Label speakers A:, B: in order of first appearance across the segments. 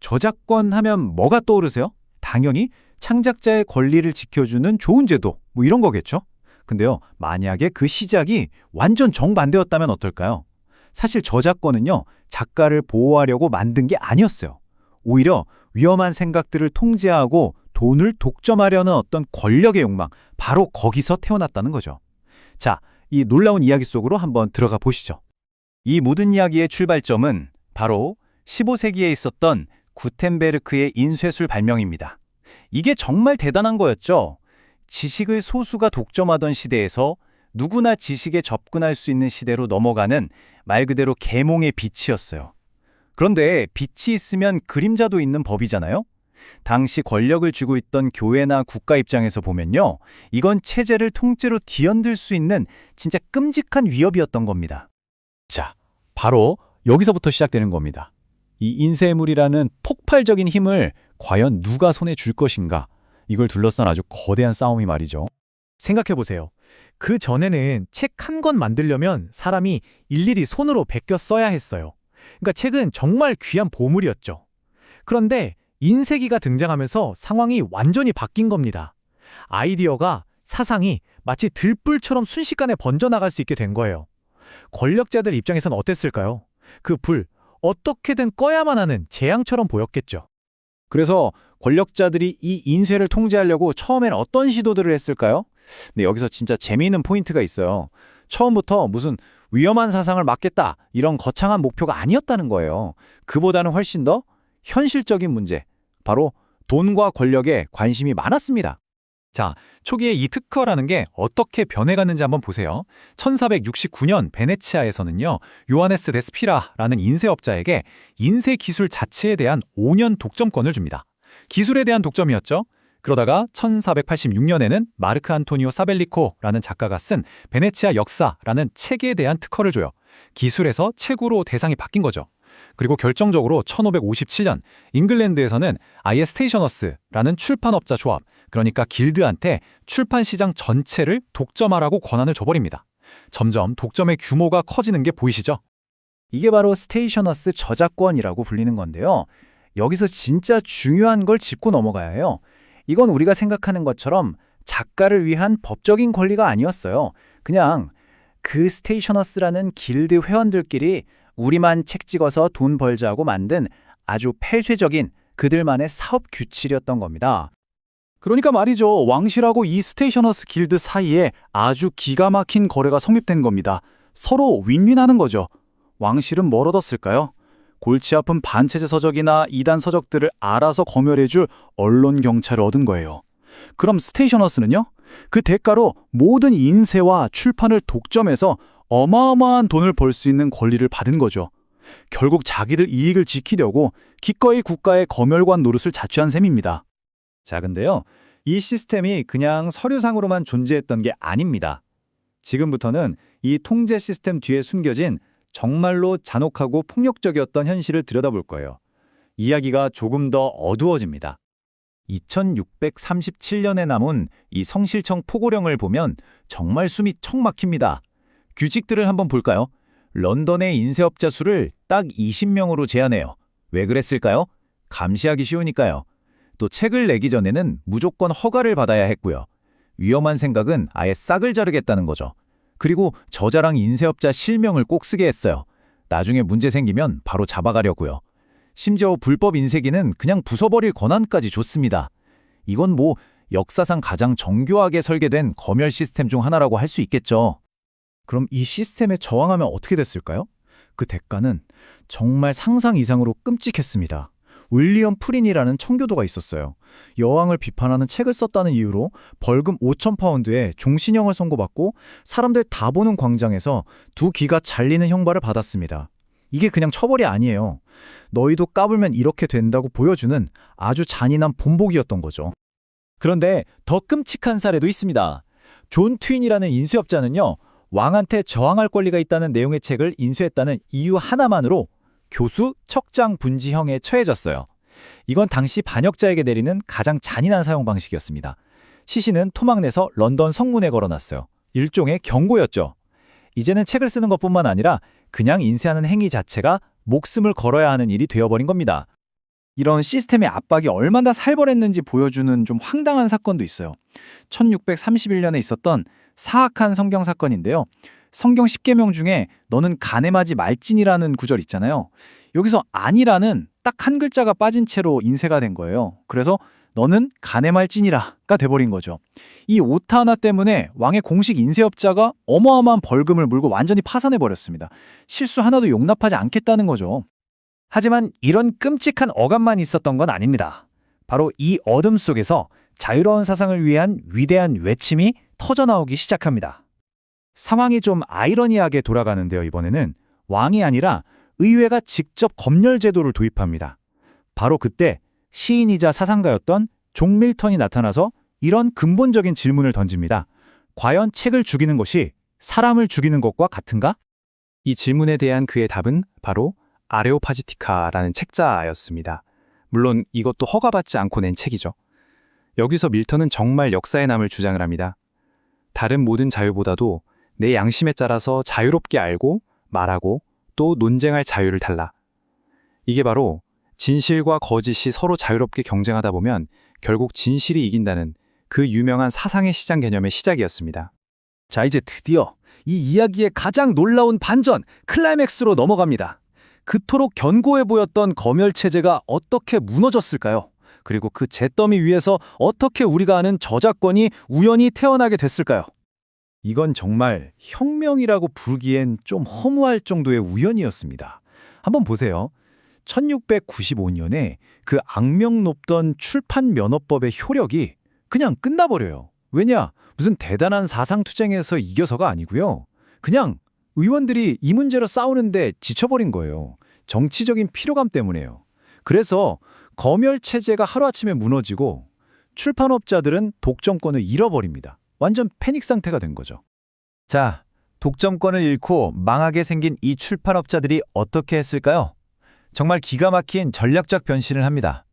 A: 저작권 하면 뭐가 떠오르세요? 당연히 창작자의 권리를 지켜주는 좋은 제도, 뭐 이런 거겠죠? 근데요, 만약에 그 시작이 완전 정반대였다면 어떨까요? 사실 저작권은요, 작가를 보호하려고 만든 게 아니었어요. 오히려 위험한 생각들을 통제하고 돈을 독점하려는 어떤 권력의 욕망, 바로 거기서 태어났다는 거죠. 자, 이 놀라운 이야기 속으로 한번 들어가 보시죠. 이 모든 이야기의 출발점은 바로 15세기에 있었던 구텐베르크의 인쇄술 발명입니다. 이게 정말 대단한 거였죠. 지식을 소수가 독점하던 시대에서 누구나 지식에 접근할 수 있는 시대로 넘어가는 말 그대로 계몽의 빛이었어요. 그런데 빛이 있으면 그림자도 있는 법이잖아요? 당시 권력을 쥐고 있던 교회나 국가 입장에서 보면요, 이건 체제를 통째로 뒤흔들 수 있는 진짜 끔찍한 위협이었던 겁니다. 자, 바로 여기서부터 시작되는 겁니다. 이 인쇄물이라는 폭발적인 힘을 과연 누가 손에 줄 것인가? 이걸 둘러싼 아주 거대한 싸움이 말이죠.
B: 생각해보세요. 그 전에는 책 한 권 만들려면 사람이 일일이 손으로 베껴 써야 했어요. 그러니까 책은 정말 귀한 보물이었죠. 그런데 인쇄기가 등장하면서 상황이 완전히 바뀐 겁니다. 아이디어가, 사상이 마치 들불처럼 순식간에 번져나갈 수 있게 된 거예요. 권력자들 입장에선 어땠을까요? 그 불, 어떻게든 꺼야만 하는 재앙처럼 보였겠죠.
A: 그래서 권력자들이 이 인쇄를 통제하려고 처음엔 어떤 시도들을 했을까요? 근데 여기서 진짜 재미있는 포인트가 있어요. 처음부터 무슨 위험한 사상을 막겠다 이런 거창한 목표가 아니었다는 거예요. 그보다는 훨씬 더 현실적인 문제, 바로 돈과 권력에 관심이 많았습니다. 자, 초기에 이 특허라는 게 어떻게 변해갔는지 한번 보세요. 1469년 베네치아에서는요, 요하네스 데스피라라는 인쇄업자에게 인쇄 기술 자체에 대한 5년 독점권을 줍니다. 기술에 대한 독점이었죠. 그러다가 1486년에는 마르크 안토니오 사벨리코라는 작가가 쓴 베네치아 역사라는 책에 대한 특허를 줘요. 기술에서 책으로 대상이 바뀐 거죠. 그리고 결정적으로 1557년 잉글랜드에서는 아예 스테이셔너스라는 출판업자 조합, 그러니까 길드한테 출판 시장 전체를 독점하라고 권한을 줘버립니다. 점점 독점의 규모가 커지는 게 보이시죠? 이게 바로 스테이셔너스 저작권이라고 불리는 건데요. 여기서 진짜 중요한 걸 짚고 넘어가야 해요. 이건 우리가 생각하는 것처럼 작가를 위한 법적인 권리가 아니었어요. 그냥 그 스테이셔너스라는 길드 회원들끼리 우리만 책 찍어서 돈 벌자고 만든 아주 폐쇄적인 그들만의 사업 규칙이었던 겁니다. 그러니까 말이죠. 왕실하고 이 스테이셔너스 길드 사이에 아주 기가 막힌 거래가 성립된 겁니다. 서로 윈윈하는 거죠. 왕실은 뭘 얻었을까요? 골치 아픈 반체제 서적이나 이단 서적들을 알아서 검열해줄 언론 경찰을 얻은 거예요. 그럼 스테이셔너스는요? 그 대가로 모든 인쇄와 출판을 독점해서 어마어마한 돈을 벌 수 있는 권리를 받은 거죠. 결국 자기들 이익을 지키려고 기꺼이 국가의 검열관 노릇을 자취한 셈입니다. 자, 근데요, 이 시스템이 그냥 서류상으로만 존재했던 게 아닙니다. 지금부터는 이 통제 시스템 뒤에 숨겨진 정말로 잔혹하고 폭력적이었던 현실을 들여다볼 거예요. 이야기가 조금 더 어두워집니다. 2637년에 남은 이 성실청 포고령을 보면 정말 숨이 척 막힙니다. 규칙들을 한번 볼까요? 런던의 인쇄업자 수를 딱 20명으로 제한해요. 왜 그랬을까요? 감시하기 쉬우니까요. 또 책을 내기 전에는 무조건 허가를 받아야 했고요. 위험한 생각은 아예 싹을 자르겠다는 거죠. 그리고 저자랑 인쇄업자 실명을 꼭 쓰게 했어요. 나중에 문제 생기면 바로 잡아가려고요. 심지어 불법 인쇄기는 그냥 부숴버릴 권한까지 줬습니다. 이건 뭐 역사상 가장 정교하게 설계된 검열 시스템 중 하나라고 할 수 있겠죠. 그럼 이 시스템에 저항하면 어떻게 됐을까요? 그 대가는 정말 상상 이상으로 끔찍했습니다. 윌리엄 프린이라는 청교도가 있었어요. 여왕을 비판하는 책을 썼다는 이유로 벌금 5,000파운드에 종신형을 선고받고 사람들 다 보는 광장에서 2귀가 잘리는 형벌을 받았습니다. 이게 그냥 처벌이 아니에요. 너희도 까불면 이렇게 된다고 보여주는 아주 잔인한 본보기였던 거죠. 그런데 더 끔찍한 사례도 있습니다. 존 트윈이라는 인쇄업자는요, 왕한테 저항할 권리가 있다는 내용의 책을 인쇄했다는 이유 하나만으로 교수 척장 분지형에 처해졌어요. 이건 당시 반역자에게 내리는 가장 잔인한 사용 방식이었습니다. 시신은 토막 내서 런던 성문에 걸어놨어요. 일종의 경고였죠. 이제는 책을 쓰는 것뿐만 아니라 그냥 인쇄하는 행위 자체가 목숨을 걸어야 하는 일이 되어버린 겁니다. 이런 시스템의 압박이 얼마나 살벌했는지 보여주는 좀 황당한 사건도 있어요. 1631년에 있었던 사악한 성경 사건인데요. 성경 10계명 중에 너는 가늠하지 말지니라는 구절 있잖아요. 여기서 아니라는 딱 한 글자가 빠진 채로 인쇄가 된 거예요. 그래서 너는 가늠할지니라가 돼버린 거죠. 이 오타 하나 때문에 왕의 공식 인쇄업자가 어마어마한 벌금을 물고 완전히 파산해버렸습니다. 실수 하나도 용납하지 않겠다는 거죠.
B: 하지만 이런 끔찍한 어감만 있었던 건 아닙니다. 바로 이 어둠 속에서 자유로운 사상을 위한 위대한 외침이 터져나오기 시작합니다. 상황이 좀 아이러니하게 돌아가는데요. 이번에는 왕이 아니라 의회가 직접 검열 제도를 도입합니다. 바로 그때 시인이자 사상가였던 존 밀턴이 나타나서 이런 근본적인 질문을 던집니다. 과연 책을 죽이는 것이 사람을 죽이는 것과 같은가?
C: 이 질문에 대한 그의 답은 바로 아레오파지티카라는 책자였습니다. 물론 이것도 허가받지 않고 낸 책이죠. 여기서 밀턴은 정말 역사에 남을 주장을 합니다. 다른 모든 자유보다도 내 양심에 따라서 자유롭게 알고 말하고 또 논쟁할 자유를 달라. 이게 바로 진실과 거짓이 서로 자유롭게 경쟁하다 보면 결국 진실이 이긴다는 그 유명한 사상의 시장 개념의 시작이었습니다.
B: 자, 이제 드디어 이 이야기의 가장 놀라운 반전, 클라이맥스로 넘어갑니다. 그토록 견고해 보였던 검열 체제가 어떻게 무너졌을까요? 그리고 그 잿더미 위에서 어떻게 우리가 아는 저작권이 우연히 태어나게 됐을까요?
A: 이건 정말 혁명이라고 부르기엔 좀 허무할 정도의 우연이었습니다. 한번 보세요. 1695년에 그 악명 높던 출판면허법의 효력이 그냥 끝나버려요. 왜냐? 무슨 대단한 사상투쟁에서 이겨서가 아니고요. 그냥 의원들이 이 문제로 싸우는데 지쳐버린 거예요. 정치적인 피로감 때문에요. 그래서 검열 체제가 하루아침에 무너지고 출판업자들은 독점권을 잃어버립니다. 완전 패닉 상태가 된 거죠.
B: 자, 독점권을 잃고 망하게 생긴 이 출판업자들이 어떻게 했을까요? 정말 기가 막힌 전략적 변신을 합니다.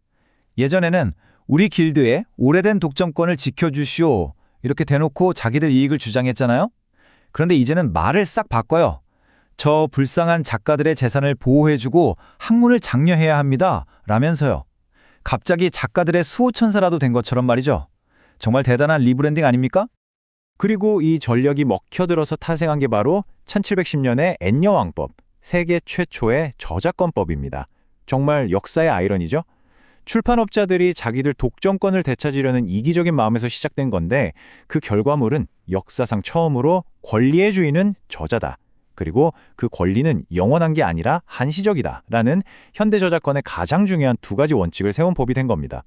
B: 예전에는 우리 길드에 오래된 독점권을 지켜주시오 이렇게 대놓고 자기들 이익을 주장했잖아요. 그런데 이제는 말을 싹 바꿔요. 저 불쌍한 작가들의 재산을 보호해주고 학문을 장려해야 합니다 라면서요. 갑자기 작가들의 수호천사라도 된 것처럼 말이죠. 정말 대단한 리브랜딩 아닙니까?
A: 그리고 이 전력이 먹혀들어서 탄생한 게 바로 1710년의 엔여왕법, 세계 최초의 저작권법입니다. 정말 역사의 아이러니죠? 출판업자들이 자기들 독점권을 되찾으려는 이기적인 마음에서 시작된 건데 그 결과물은 역사상 처음으로 권리의 주인은 저자다. 그리고 그 권리는 영원한 게 아니라 한시적이다. 라는 현대 저작권의 가장 중요한 두 가지 원칙을 세운 법이 된 겁니다.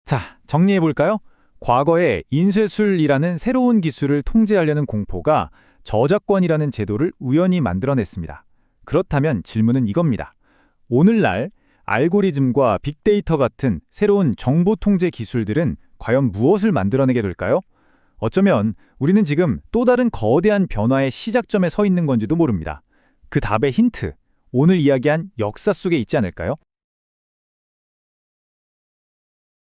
B: 자, 정리해볼까요? 과거에 인쇄술이라는 새로운 기술을 통제하려는 공포가 저작권이라는 제도를 우연히 만들어냈습니다. 그렇다면 질문은 이겁니다. 오늘날 알고리즘과 빅데이터 같은 새로운 정보 통제 기술들은 과연 무엇을 만들어내게 될까요? 어쩌면 우리는 지금 또 다른 거대한 변화의 시작점에 서 있는 건지도 모릅니다. 그 답의 힌트, 오늘 이야기한 역사 속에 있지 않을까요?